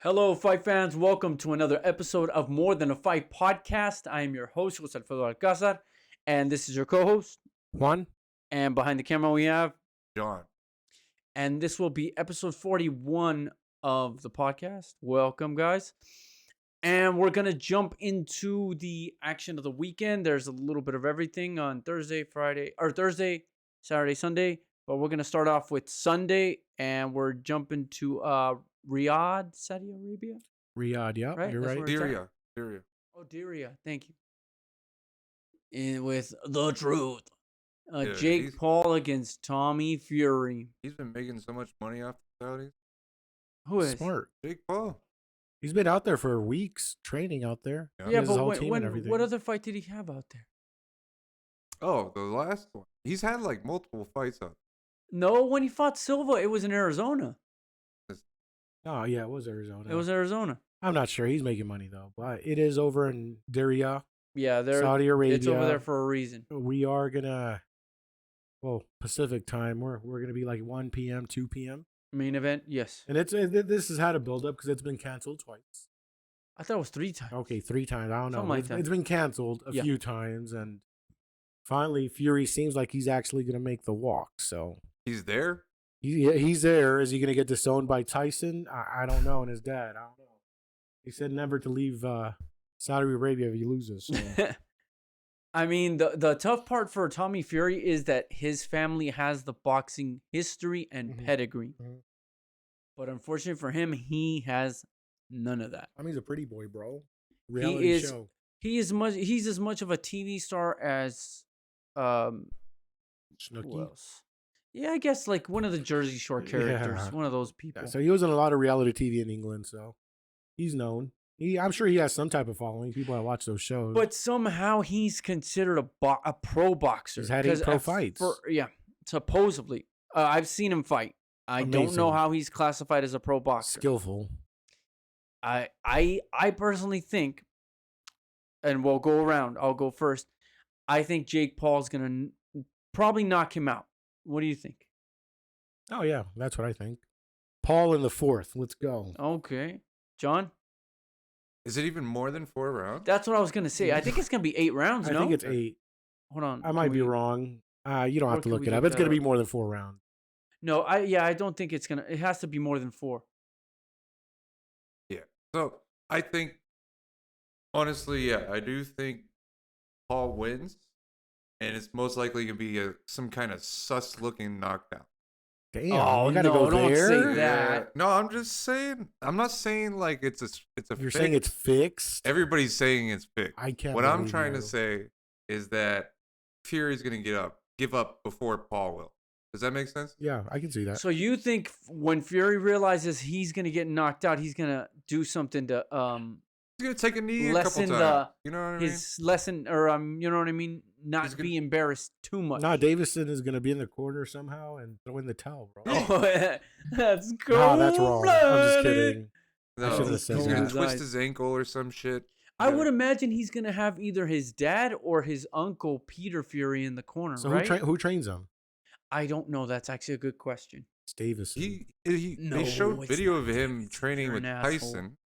Hello, fight fans. Welcome to another episode of More Than a Fight podcast. I am your host, Jose Alfredo Alcázar, and this is your co-host, Juan. And behind the camera, we have John. And this will be episode 41 of the podcast. Welcome, guys. And we're going to jump into the action of the weekend. There's a little bit of everything on Thursday, Saturday, Sunday. But we're going to start off with Sunday, and we're jumping to Riyadh, Saudi Arabia. Riyadh, yeah, Right? you're That's right. where Diriyah. Oh, Diriyah. Thank you. And with the truth. Yeah, Jake Paul against Tommy Fury. He's been making so much money off the Saudis. Who is? Smart. Jake Paul. He's been out there for weeks, training out there. Yeah. Yeah, He has his but whole team and when, everything. what other fight did he have out there? Oh, the last one. He's had like multiple fights out. No, when he fought Silva, it was in Arizona. Oh, yeah, it was Arizona. It was Arizona. I'm not sure. He's making money, though. But it is over in Diriyah, Yeah, Saudi Arabia. it's over there for a reason. We are going to, Pacific time. We're going to be like 1 p.m., 2 p.m. Main event, yes. And this has had a build-up because it's been canceled twice. I thought it was 3 times. Okay, 3 times. I don't know. Something like that. It's been canceled a few times. And finally, Fury seems like he's actually going to make the walk. So He's there? he's there. Is he going to get disowned by Tyson? I don't know. And his dad, I don't know. He said never to leave Saudi Arabia if he loses. So. I mean, the tough part for Tommy Fury is that his family has the boxing history and pedigree. Mhm. But unfortunately for him, he has none of that. I mean, he's a pretty boy, bro. Reality is- show. He's as much of a TV star as who Snooki. else? Yeah, I guess like one of the Jersey Shore characters, Yeah. one of those people. Yeah, so he was in a lot of reality TV in England, so he's known. I'm sure he has some type of following. People that watch those shows. But somehow he's considered a pro boxer. He's had 8 pro 'cause fights. Supposedly. I've seen him fight. I don't know Amazing. how he's classified as a pro boxer. Skillful. I personally think, and we'll go around. I'll go first. I think Jake Paul's gonna probably knock him out. What do you think? Oh, yeah. That's what I think. Paul in the 4th. Let's go. Okay, John. Is it even more than 4 rounds? That's what I was gonna say. I think it's gonna be 8 rounds. I No, think it's 8. Hold on. I might Can be we- wrong. You don't Or have to can look we it up. look It's that going to be up? more than 4 rounds. No, I don't think it's gonna. It has to be more than 4. Yeah. So I think, honestly, yeah, I do think Paul wins. And it's most likely going to be some kind of sus-looking knockdown. Damn. Oh, you got to no, go don't say there? that. No, I'm just saying. I'm not saying like it's a You're fix. saying it's fixed? Everybody's saying it's fixed. I can't What I'm believe trying you. to say is that Fury's going to give up before Paul will. Does that make sense? Yeah, I can see that. So you think when Fury realizes he's gonna get knocked out, he's gonna do something to He's going to take a knee a lessen couple times. You know what I mean? his lesson, or you know what I mean, not He's gonna- be embarrassed too much. No, Davison is going to be in the corner somehow and throw in the towel, bro. Oh, that's cool. No, that's wrong. I'm just kidding. No, I shouldn't have he's said going to that. His twist eyes. his ankle or some shit. I would imagine he's gonna have either his dad or his uncle Peter Fury in the corner, So right? who trains him? I don't know. That's actually a good question. It's Davison. No, They showed it's video not of him Davidson. training You're with an asshole. Tyson,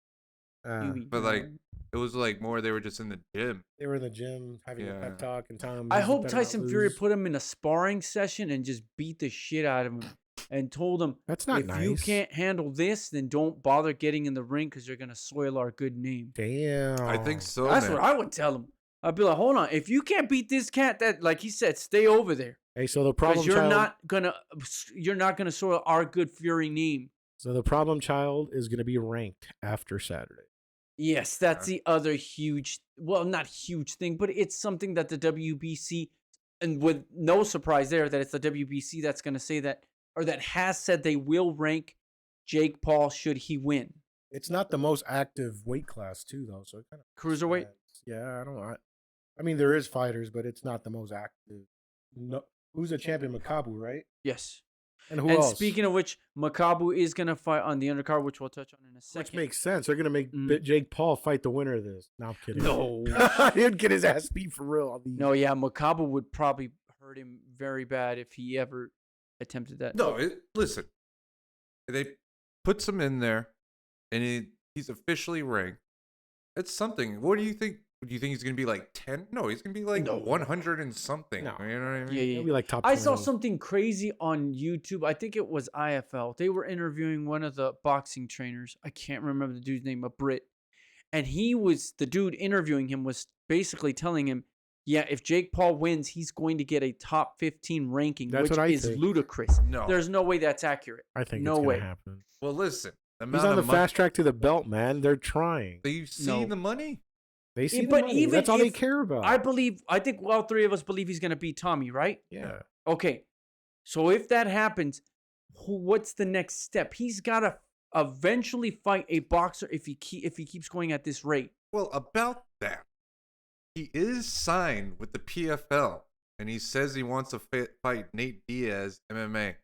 You but like know. it was like more they were just in the gym. They were in the gym having a Yeah. pep talk and telling him. I this is hope better not Tyson Fury lose. put him in a sparring session and just beat the shit out of him and told him, That's not if nice. you can't handle this, then don't bother getting in the ring because you're gonna soil our good name. Damn. I think so. That's man. what I would tell him. I'd be like, hold on, if you can't beat this cat, that like he said, stay over there Hey, so the because problem you're child. not gonna soil our good Fury name. So the problem child is going to be ranked after Saturday. Yes, that's the other huge, well, not huge thing, but it's something that the WBC, and with no surprise there, that it's the WBC that's going to say that, or that has said they will rank Jake Paul should he win. It's not the most active weight class too, though. So it kind of Cruiserweight? Yeah, I don't know. I mean, there is fighters, but it's not the most active. No, who's the champion? Makabu, right? Yes. And who And else? speaking of which, Makabu is going to fight on the undercard, which we'll touch on in a second. which makes sense. They're gonna make Mm. Jake Paul fight the winner of this. No, I'm kidding. No. He'd get his ass beat for real. On these. No, yeah, Makabu would probably hurt him very bad if he ever attempted that. No, listen. They puts him in there, and He's officially ranked. It's something. What do you think? Do you think he's gonna be like 10? No, he's gonna be like No. 100 and something. No. You know what I mean? Yeah, He'll be like top I saw 20. something crazy on YouTube. I think it was IFL. They were interviewing one of the boxing trainers. I can't remember the dude's name, a Brit. And the dude interviewing him was basically telling him, yeah, if Jake Paul wins, he's going to get a top 15 ranking, That's which what I is think. ludicrous. No. There's no way that's accurate. I think no it's way. gonna happen. Well, listen. The He's amount on the of money. fast track to the belt, man. They're trying. Do you see No. the money? They see the but money. even That's all they if- care about. I think all three of us believe he's going to beat Tommy, right? yeah. Okay. So if that happens, what's the next step? He's got to eventually fight a boxer if he keeps going at this rate. Well, about that, he is signed with the PFL, and he says he wants to fight Nate Diaz MMA.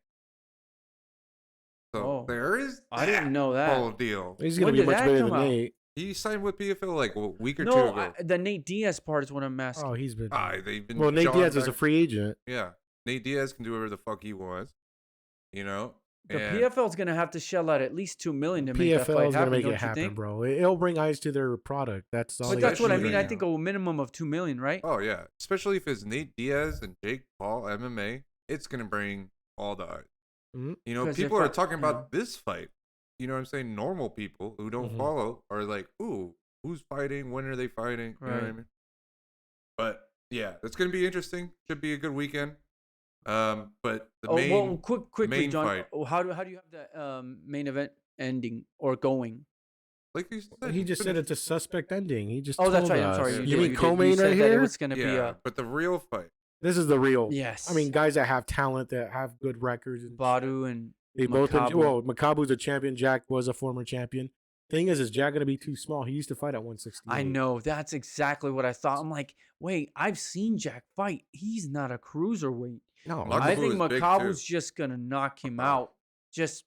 So Oh. there is. I didn't know that. whole deal. He's gonna When be did much that better come than out? Nate. He signed with PFL like a week or two No, ago. the Nate Diaz part is what I'm asking. Oh, he's been. They've been. Well, Nate jawing Diaz is a back- free agent. Yeah, Nate Diaz can do whatever the fuck he wants. You know. The And- PFL is going to have to shell out at least $2 million to make that PFL fight is happen. gonna make don't it you happen, think? bro. It'll bring eyes to their product. That's all. But they that's what I need mean. right I think now. a minimum of $2 million, right? Oh yeah, especially if it's Nate Diaz and Jake Paul MMA, it's gonna bring all the eyes. Mhm. You know, 'Cause people if are I- talking yeah. about this fight. You know what I'm saying? Normal people who don't Mhm. follow are like, ooh, who's fighting? When are they fighting? You know what I Right. mean? But yeah, it's gonna be interesting. Should be a good weekend. But the main well, quickly, main John. fight. How do you have the main event ending or going? like you said, He just said finished- it's a suspect ending. He just. Oh, that's told right. I'm us. sorry. You did, mean did. co-main said right that here? It was going to be Yeah, but the real fight. This is the real. yes. I mean, guys that have talent, that have good records. And Badou and they both. Makabu. Well, Makabu's a champion. Jack was a former champion. Thing is Jack gonna be too small? He used to fight at 160. I know. That's exactly what I thought. I'm like, wait, I've seen Jack fight. He's not a cruiserweight. No, Makabu I think is big, Makabu's too. just going to knock him Makabu. out just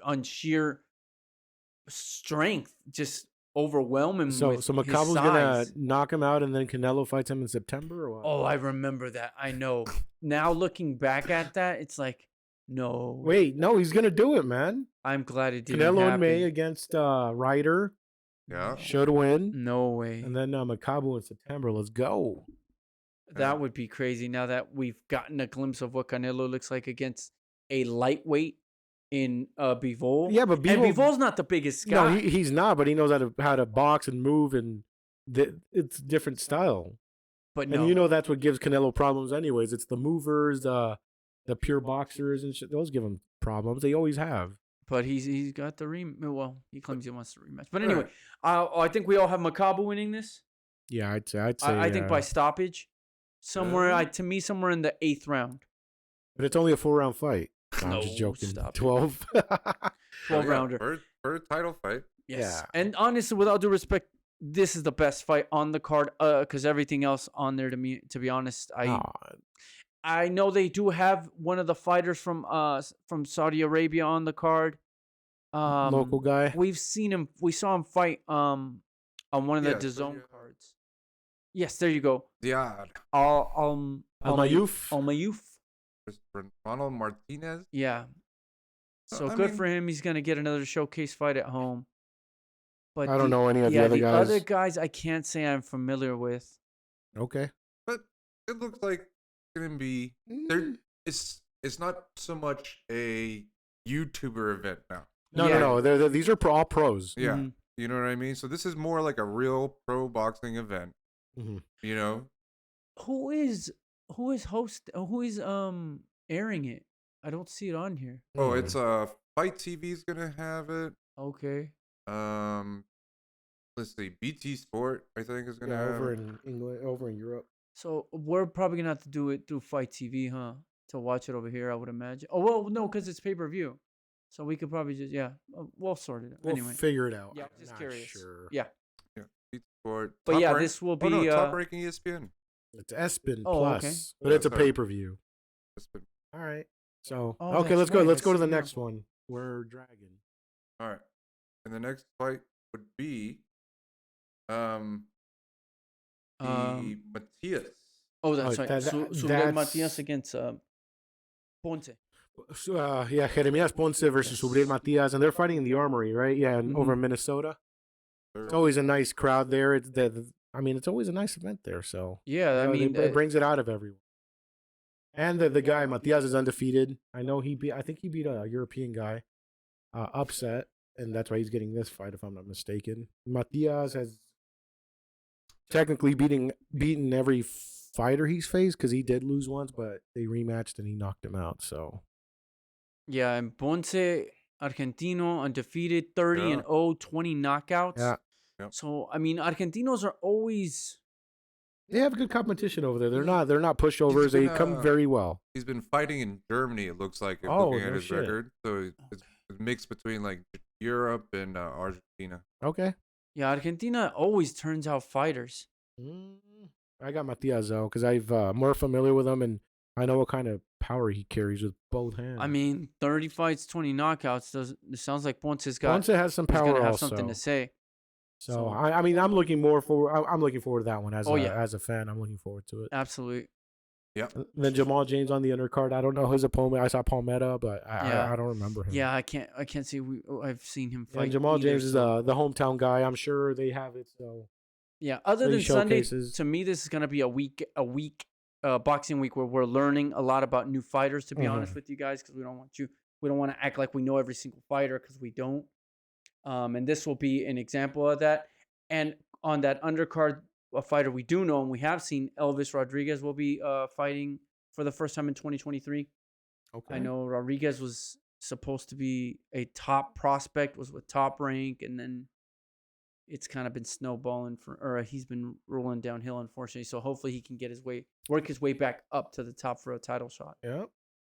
on sheer strength, just overwhelm him. So with his Makabu's gonna size. knock him out, and then Canelo fights him in September, or what? Oh, I remember that. I know. Now looking back at that, it's like, no. Wait, no, he's gonna do it, man. I'm glad it didn't Canelo in happen. May against Ryder Yeah. should win, No way. and then Makabu in September. Let's go. That would be crazy now that we've gotten a glimpse of what Canelo looks like against a lightweight in Bivol. Yeah, but And Bivol- Bivol's not the biggest guy. No, he's not, but he knows how to box and move, and it's different style. but no. And you know that's what gives Canelo problems, anyways. It's the movers, the pure boxers and shit. Those give him problems. They always have. But he's got the well, he claims he wants the rematch. But anyway, Right. I think we all have Makabu winning this. Yeah, I'd say. I think by stoppage, somewhere to me somewhere in the 8th round, but it's only a 4-round fight. No, I'm No, just joking. stop it. 12. 12 rounder. For a title fight. Yes. Yeah. And honestly, without due respect, this is the best fight on the card. Because everything else on there, to be honest, I know they do have one of the fighters from Saudi Arabia on the card. Local guy. We've seen him. We saw him fight on one of the Yeah, DAZN so cards. Yes, there you go. Yeah. Al-Mayuf. Al-Mayuf. Ronald Martinez. Yeah. So I good mean- for him. He's gonna get another showcase fight at home. But I don't know any of the other guys. other guys I can't say I'm familiar with. Okay. But it looks like it's gonna be there. It's not so much a YouTuber event now. No, Yeah. no. These are all pros. Yeah. Mhm. You know what I mean? So this is more like a real pro boxing event. Mhm. You know? Who is airing it? I don't see it on here. Oh, it's Fight TV's gonna have it. Okay. Let's see, BT Sport I think is gonna yeah, have over it. in England, over in Europe. So we're probably gonna have to do it through Fight TV, huh? To watch it over here, I would imagine. Oh well, no, because it's pay-per-view. So we could probably just we'll sort it out. We'll Anyway. figure it out. Yeah, I'm just not curious. Sure. Yeah. Yeah, BT Sport. But Top yeah, Rank- this will Oh, no, be, Top Ranking ESPN. It's ESPN Oh, Plus, okay. but Yeah, it's a sorry. pay-per-view. ESPN. All right. So Oh, okay, that's let's go. right, Let's I go to see the now. next one. We're dragging. All right. And the next fight would be the Matias. Oh, that's Oh, right. that- Subriel that's- Matias against Ponce. So, yeah, Jeremias Ponce versus Yes. Subriel Matias, and they're fighting in the Armory, right? Yeah, and over in Minnesota. It's always a nice crowd there. It's always a nice event there. So Yeah, I mean, it brings it out of everyone. And the guy Matias is undefeated. I think he beat a European guy, upset, and that's why he's getting this fight, if I'm not mistaken. Matias has technically beaten every fighter he's faced because he did lose once, but they rematched and he knocked him out. So yeah, and Ponce, Argentino, undefeated, 30-0, 20 knockouts. yeah, Yep. So I mean, Argentinos are always. they have good competition over there. They're not pushovers. They come very well. He's been fighting in Germany, it looks like, looking at his record. So it's a mix between like Europe and Argentina. Okay. Yeah, Argentina always turns out fighters. I got Matias though because I'm more familiar with him and I know what kind of power he carries with both hands. I mean, 30 fights, 20 knockouts. It sounds like Ponce has some power. He's gonna have also something to say. So I'm looking forward to that one as a fan. I'm looking forward to it. Absolutely. Yeah. Then Jamal James on the undercard. I don't know his opponent. I saw Palmetta, but I don't remember him. Yeah, I can't say I've seen him fight. And Jamal either, James is the hometown guy. I'm sure they have it. So yeah. Other than Sunday, showcases. to me, this is gonna be a week boxing week where we're learning a lot about new fighters. To be honest with you guys, because we don't want to act like we know every single fighter because we don't. And this will be an example of that. And on that undercard, a fighter we do know and we have seen, Elvis Rodriquez will be fighting for the first time in 2023. Okay. I know Rodriguez was supposed to be a top prospect, was with Top Rank, and then it's kind of been snowballing he's been rolling downhill, unfortunately. So hopefully he can work his way back up to the top for a title shot. Yeah.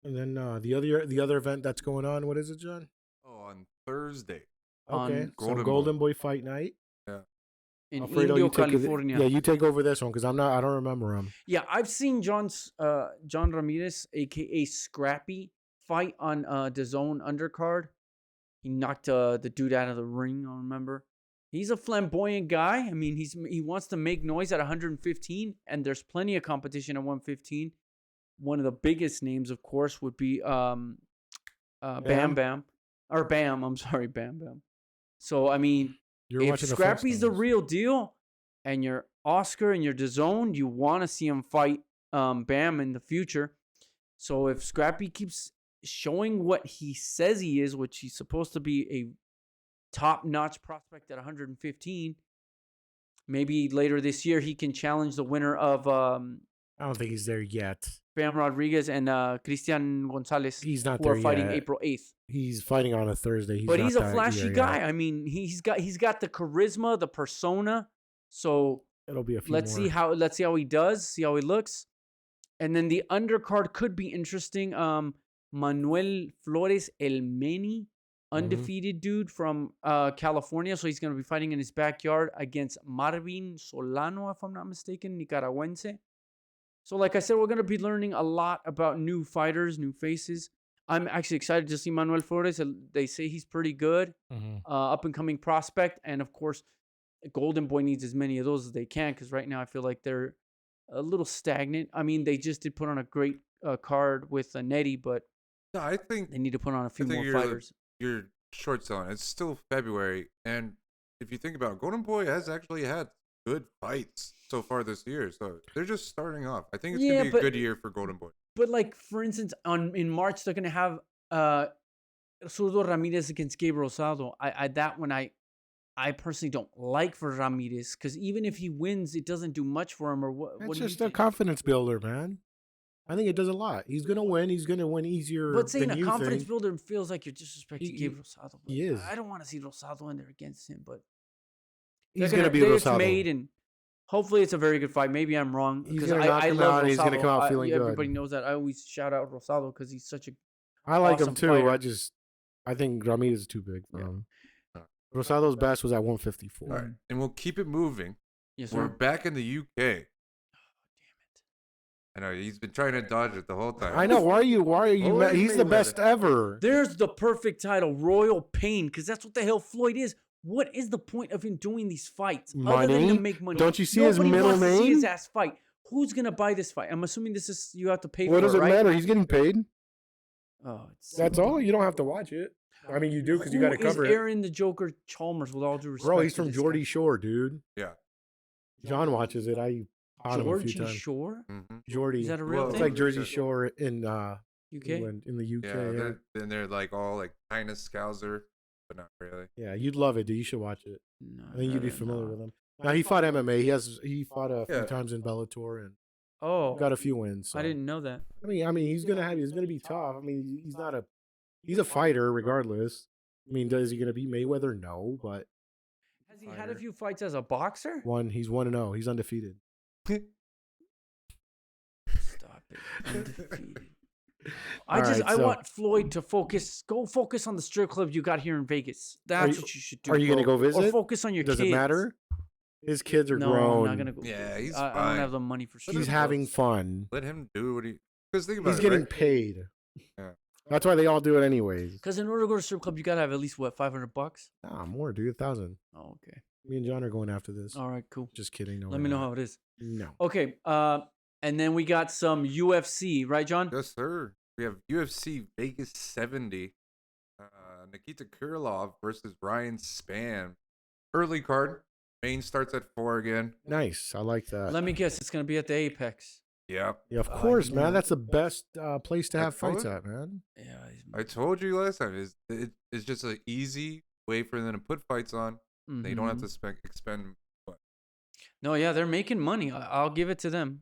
And then the other event that's going on, what is it, John? Oh, on Thursday. Okay. On Golden Boy Fight Night. Yeah. In Alfredo, Indio, California. You take over this one because I don't remember him. Yeah, I've seen John Ramirez, aka Scrappy, fight on DAZN undercard. He knocked the dude out of the ring. I remember. He's a flamboyant guy. I mean, he wants to make noise at 115, and there's plenty of competition at 115. One of the biggest names, of course, would be Bam Bam. I'm sorry, Bam Bam. So I mean, if Scrappy's the real deal, and you're Oscar and you're DAZN, you want to see him fight Bam in the future. So if Scrappy keeps showing what he says he is, which he's supposed to be a top-notch prospect at 115, maybe later this year he can challenge the winner of I don't think he's there yet. Bam Rodriguez and Christian Gonzalez. He's not who there are fighting yet. April 8th. He's fighting on a Thursday. But he's a flashy guy. I mean, he's got the charisma, the persona. So it'll be a few let's more. see how he does, see how he looks. And then the undercard could be interesting. Manuel Flores Elmeni, undefeated dude from California. So he's going to be fighting in his backyard against Marvin Solano, if I'm not mistaken, Nicaragüense. So like I said, we're going to be learning a lot about new fighters, new faces. I'm actually excited to see Manuel Flores. They say he's pretty good, up-and-coming prospect. And, of course, Golden Boy needs as many of those as they can because right now I feel like they're a little stagnant. I mean, they just did put on a great card with Nettie, but no, I think they need to put on a few more fighters. You're short selling. It's still February. And if you think about it, Golden Boy has actually had good fights so far this year. So they're just starting off. I think it's going to be a good year for Golden Boy. But, like, for instance, in March, they're going to have Zurdo Ramirez against Gabe Rosado. I personally don't like for Ramirez because even if he wins, it doesn't do much for him. Or what? It's just a confidence builder, man. I think it does a lot. He's gonna win. He's gonna win easier. But saying than a you confidence think. builder feels like you're disrespecting Gabe Rosado. He is. I don't want to see Rosado in there against him, but he's gonna be Rosado. It's made, and hopefully it's a very good fight. Maybe I'm wrong because I love Rosado. He's gonna come out feeling good. Everybody knows that. I always shout out Rosado because he's such a. I like awesome him too. fighter. I think Ramirez is too big for him. Rosado's best was at 154. All right, and we'll keep it moving. Yes, sir. We're back in the UK. I know he's been trying to dodge it the whole time. I know. Why are you? He's the best ever. There's the perfect title, Royal Pain, because that's what the hell Floyd is. What is the point of him doing these fights other than to make money? Don't you see his middle wants name? To see his ass fight. Who's gonna buy this fight? I'm assuming this is you have to pay for it. What does it right? matter? He's getting paid. Oh, That's all. You don't have to watch it. I mean, you do because you got to cover Who is it. Aaron the Joker Chalmers? With all due respect, Bro, he's to from this Geordie guy? Shore, dude. Yeah. John watches it. I taught him a few Georgie times. Shore. Mm-hmm. Geordie. Is that a real Well, It's thing? like Jersey Shore in UK. England, in the UK. Yeah, Yeah, they're like all like kind of Scouser, but not really. yeah, you'd love it, dude. You should watch it. No, I think you'd be no. familiar with him. Now he fought MMA. He fought a few Yeah. times in Bellator and Oh, got a few wins. So. I didn't know that. I mean, he's gonna be tough. I mean, he's a fighter regardless. I mean, is he gonna beat Mayweather? No, but Has he had a few fights as a boxer? he's 1-0. He's undefeated. Stop it. Undefeated. I Alright, want Floyd to focus. Go focus on the strip club you got here in Vegas. That's what you should do. Are you gonna bro. go visit? Or focus on your Does kids. it matter? His kids are No, grown. I'm not gonna go. Yeah, he's I don't fine. have the money for strip He's clubs. having fun. Let him do what he. Because think about He's it. getting right? paid. Yeah. That's why they all do it anyways. Because in order to go to strip club, you gotta have at least what, $500? Nah, more, dude. 1,000. Oh, okay. Me and John are going after this. All right, cool. Just kidding. No, Let me know how it is. No. Okay. And then we got some UFC, right, John? Yes, sir. We have UFC Vegas 70. Nikita Krylov versus Ryan Spann. Early card. Main starts at 4 again. Nice. I like that. Let me guess. It's gonna be at the Apex. Yeah. Yeah, of course, man. yeah. That's the best place to I have fights told- at, man. Yeah. I told you last time. It's just an easy way for them to put fights on. They don't have Mhm. to expend. No, yeah, they're making money. I'll give it to them.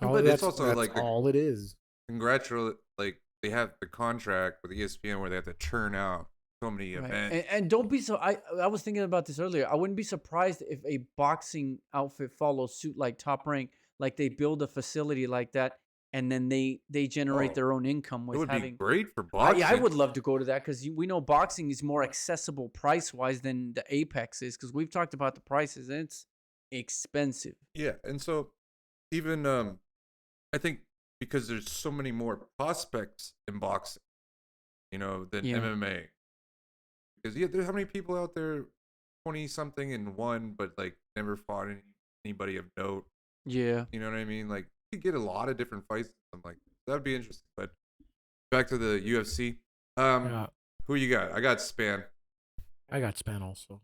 But it's also that's like the- all it is. Congratulate. Like, they have the contract with ESPN where they have to churn out so many Right. events. And don't be so. I was thinking about this earlier. I wouldn't be surprised if a boxing outfit follows suit like Top Rank, like they build a facility like that, and then they generate Oh, their own income It with would having. be great for boxing. I would love to go to that because we know boxing is more accessible price wise than the Apex is because we've talked about the prices and it's expensive. Yeah, and so even I think because there's so many more prospects in boxing, than Yeah. MMA. Because there's how many people out there, 20 something and one, but like never fought anybody of note. Yeah. You know what I mean? Like you could get a lot of different fights. I'm like that'd be interesting. But back to the UFC. Yeah. Who you got? I got Span. I got Span also.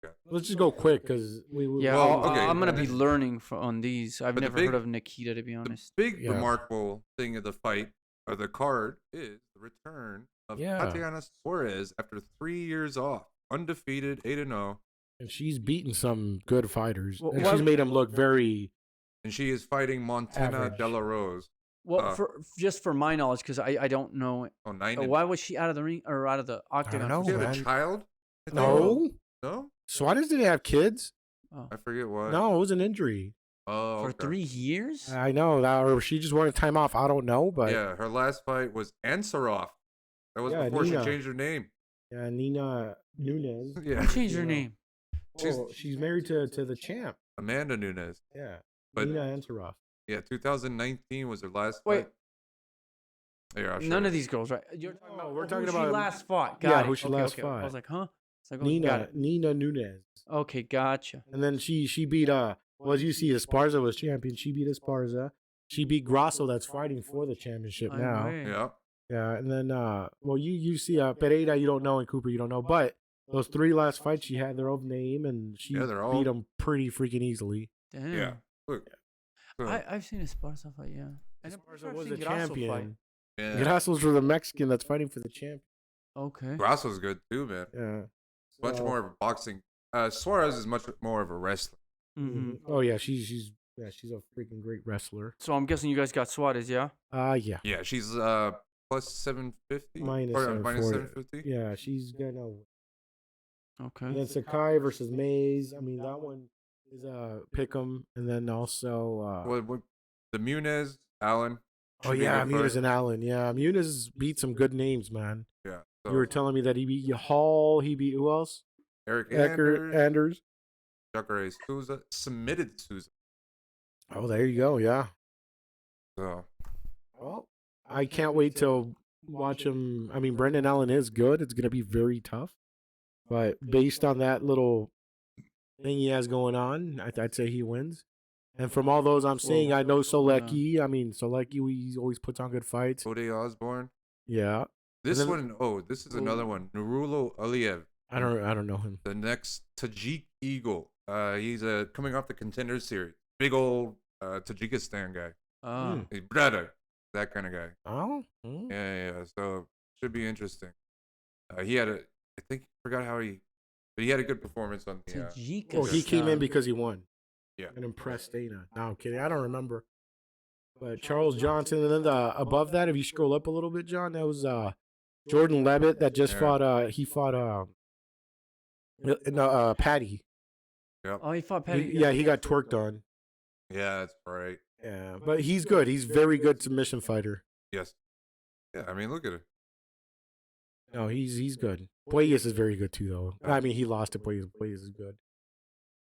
Okay. Let's just go quick because Yeah. Well, okay, I'm gonna and be then- learning on these. I've But the never big- heard of Nikita to be The honest. big Yeah. remarkable thing of the fight or the card is the return of Yeah. Tatiana Suarez after 3 years off, undefeated, 8-0, and she's beaten some good fighters, Well, and why- she's made them look very. and she is fighting Montana Average. De La Rose. Well, just for my knowledge, because I don't know. Oh, 9 Why was she out of the ring or out of the octagon? know, Did she have man. a child? I think? No, No? Suarez didn't have kids. Oh. I forget what. No, it was an injury. Oh, For okay. 3 years? I know that, or she just wanted time off. I don't know, but Yeah, her last fight was Ansarov. That was Yeah, before Nina. she changed her name. yeah, Nina Nunes. Yeah, Who changed her Yeah. name? She's married to the champ. Amanda Nunes. Yeah, But- Nina Ansaroff. Yeah, 2019 was her last Wait. fight. Here, I'll show None you. of these girls, right? You're talking No, about we're who talking she about- last fought. yeah, Got who it. she Okay, last okay. I fought. was like, huh? It's like, oh, got Nina it. Nunes. Okay, gotcha. And then she beat well, as you see, Esparza was champion. She beat Esparza. She beat Grasso, that's fighting for the championship Ay, now. güey. Yeah. Yeah, and then well, you see Pereira, you don't know, and Cooper, you don't know, but those 3 last fights she had their own name, and she Yeah, they're all- beat them pretty freaking easily. Damn. Yeah. Look. So, I've seen Esparza fight, yeah. And I'm pretty sure Esparza I've was seen a Grasso fight. champion. yeah. Grasso's for the Mexican that's fighting for the champ. Okay. Grasso's good too, man. Yeah. Much So- more of a boxing. Suarez is much more of a wrestler. hmm Oh yeah, she's a freaking great wrestler. So I'm guessing you guys got Suarez, yeah? Yeah. Yeah, she's plus 750. Minus Or, minus 740. 750. Yeah, she's gonna win. And Okay. then Sakai versus Mays. I mean, that one is pick'em, and then also What the Muniz, Allen. oh should be a yeah, good Muniz fight. and Allen. Yeah, Muniz beat some good names, man. Yeah. You were telling me that he beat Hall. He beat who else? Eric Eckert, Anders, Anders. Jacare Souza, submitted Souza. Oh, there you go. Yeah. So Well, I can't wait to watch him. I mean, Brendan Allen is good. It's gonna be very tough, but based on that little thing he has going on, I'd say he wins. And from all those I'm seeing, I know Solecki. I mean, Solecki, he always puts on good fights. Cody Osborne. Yeah. This then- one, this is another one. Nurulo Aliyev, I don't know him. the next Tajik Eagle. He's coming off the Contender Series. Big old Tajikistan guy. Oh. He's brother, that kind of guy. Oh. Yeah. So should be interesting. He had I think forgot how but he had a good performance on the. Tajikistan. Well, he came in because he won. Yeah. And impressed Dana. No, I'm kidding. I don't remember. But Charles Johnson, and then above that, if you scroll up a little bit, John, that was Jordan Levitt that just fought. He fought Patty. Yep. Oh, he fought Patty. He got twerked on. Yeah, that's right. Yeah, but he's good. He's very good submission fighter. Yes. Yeah, I mean, look at it. No, he's good. Puelles is very good too, though. I mean, he lost to Puelles. Puelles is good.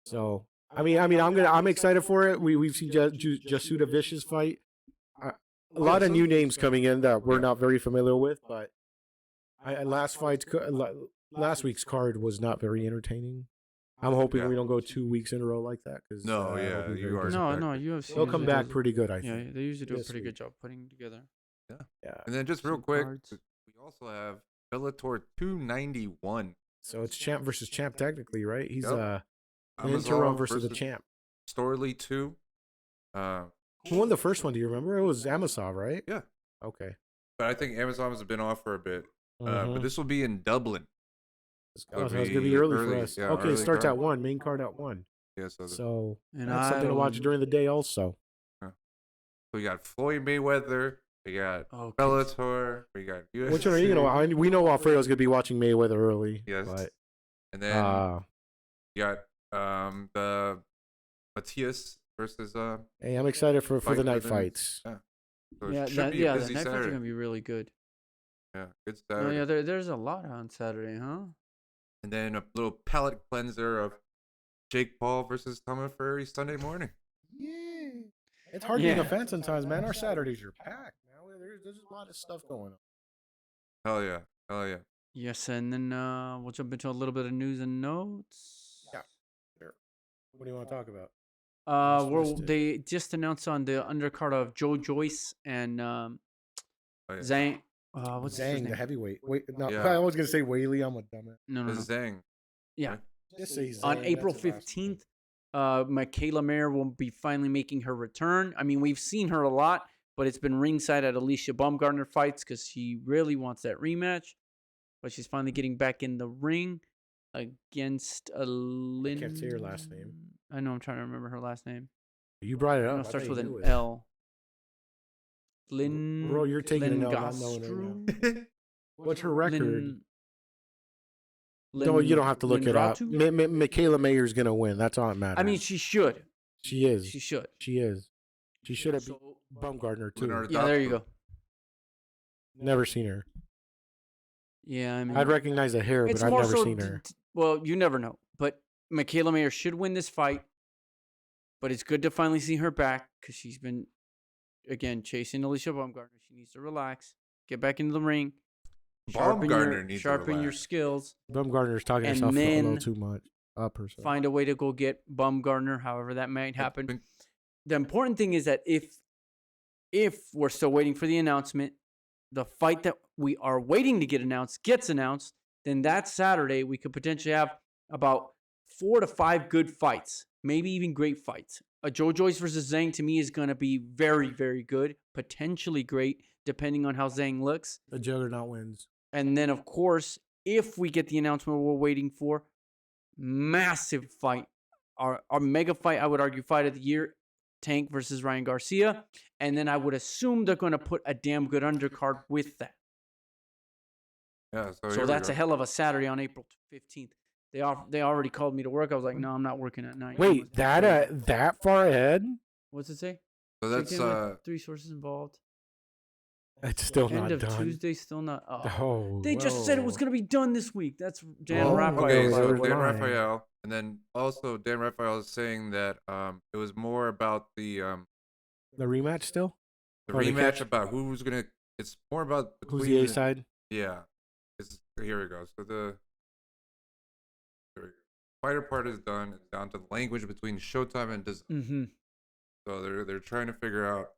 So I mean, I'm excited for it. We've seen Jasuda Vicious fight. A lot of new names coming in that we're not very familiar with, but last week's card was not very entertaining. I'm hoping we don't go 2 weeks in a row like that. Cause, No, yeah, you are. No, UFC. They'll come back does- pretty good, I Yeah, think. they usually do a This pretty week. good job putting together. Yeah. And then just real Some quick, cards. we also have Bellator 291. So it's champ versus champ technically, right? He's Yep. an interim versus the champ. Storley 2. Who won the first one? Do you remember? It was Amosov, right? Yeah. Okay. But I think Amazon has been off for a bit. Mhm. But this will be in Dublin. Oh, so it's be gonna be early for early, us. yeah, Okay, it early starts card. at 1. Main card at 1. Yeah, so, So And that's something to watch during the day, also. we got Floyd Mayweather. We got Oh, Bellator. We got UFC. Which one are you gonna? We know Alfredo's gonna be watching Mayweather early. Yes. But, And then you got the Matias versus hey, I'm excited for the Fight night within- fights. So it Yeah, should be a the busy night fights are Saturday. gonna be really good. Yeah, good Oh Saturday. yeah, there's a lot on Saturday, huh? And then a little palate cleanser of Jake Paul versus Tommy Fury Sunday morning. Yeah, it's hard being a fan sometimes, man. Our Saturdays are packed. Now there's a lot of stuff going on. Hell yeah. Hell yeah. Yes, and then we'll jump into a little bit of news and notes. Yeah. Sure. What do you want to talk about? They just announced on the undercard of Joe Joyce and Oh, yeah. Zhang. What's his Zhang, name? the heavyweight. Wait, no, Yeah. I was gonna say Whaley. I'm a dumbass. No. This is Zhang. Yeah. right? Just say Zhang. On that's April the last 15th, Michaela Mayer will be finally making her return. I mean, we've seen her a lot, but it's been ringside at Alicia Baumgartner fights because she really wants that rematch. But she's finally getting back in the ring against Lynn. I can't say her last name. I know, I'm trying to remember her last name. You brought it I up. know I it starts thought with you an knew it. L. Lynn. Bro, you're taking Lynn an L, not knowing it now. Gastro? What's her record? Lynn, No, you don't have to look Lynn it up. Ratu? Michaela Mayer's gonna win. That's all that matters. I mean, she should. she is. She should. She is. She should have beat So, Baumgartner too. Leonardo yeah, there you Dapper. go. Never seen her. Yeah, I mean, I'd recognize the hair, it's but I've more never so seen her. Well, you never know. But Michaela Mayer should win this fight. But it's good to finally see her back because she's been, again, chasing Alicia Baumgartner. She needs to relax, get back into the ring, Baumgartner needs to sharpen your relax. skills, Baumgartner's talking And herself a little then too much up herself. find a way to go get Baumgartner, however that might happen. The important thing is that if we're still waiting for the announcement, the fight that we are waiting to get announced gets announced, then that Saturday we could potentially have about 4 to 5 good fights, maybe even great fights. A Joe Joyce versus Zhang to me is going to be very, very good, potentially great, depending on how Zhang looks. The juggernaut wins. And then, of course, if we get the announcement we're waiting for, massive fight, our mega fight, I would argue, fight of the year, Tank versus Ryan Garcia. And then I would assume they're going to put a damn good undercard with that. Yeah, so, So that's a hell of a Saturday on April 15th. They already called me to work. I was like, no, I'm not working at night. Wait, that far ahead? What's it say? So that's Weekend with 3 sources involved. It's still End not of done. Tuesday, still not. Oh. Oh, They just said it was whoa. going to be done this week. That's Dan Oh, Raphael. okay, by so the Dan way. Raphael, and then also Dan Raphael is saying that it was more about the The rematch still? Or the rematch catch? about who's gonna. It's more about Who's between the A side? Yeah, here we go. So here we go. Fighter part is done. It's down to the language between Showtime and DAZN. Mm-hmm. So they're trying to figure out.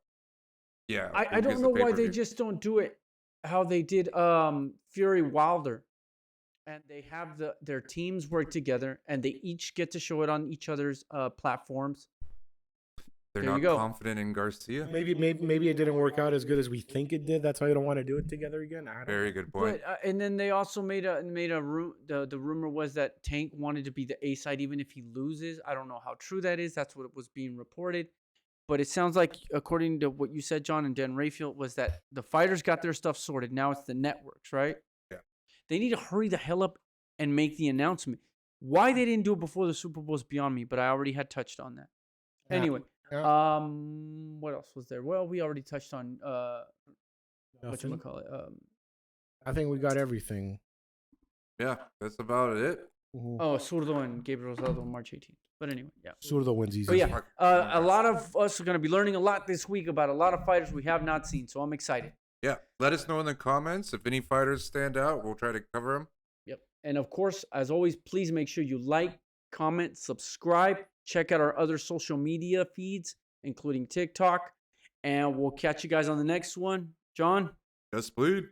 Yeah, I who don't gets know the why they pay-per-view. just don't do it how they did Fury Wilder, and they have their teams work together, and they each get to show it on each other's platforms. They're There you not go. confident in Garcia. Maybe it didn't work out as good as we think it did. That's why you don't want to do it together again. I don't Very know. good point. But and then they also made a the rumor was that Tank wanted to be the A side even if he loses. I don't know how true that is. That's what was being reported. But it sounds like, according to what you said, John and Dan Rayfield, was that the fighters got their stuff sorted. Now it's the networks, right? Yeah. They need to hurry the hell up and make the announcement. Why they didn't do it before the Super Bowl is beyond me, but I already had touched on that. Yeah. Anyway, Yeah. what else was there? Well, we already touched on Nothing. whatchamacallit. I think we got everything. Yeah, that's about it. Mhm. Oh, Zurdo and Gabriel Rosado on March 18th. But anyway, yeah. Zurdo wins easy. But yeah, a lot of us are going to be learning a lot this week about a lot of fighters we have not seen. So I'm excited. Yeah, let us know in the comments if any fighters stand out. We'll try to cover them. Yep. And of course, as always, please make sure you like, comment, subscribe. Check out our other social media feeds, including TikTok. And we'll catch you guys on the next one. John? Just bleed.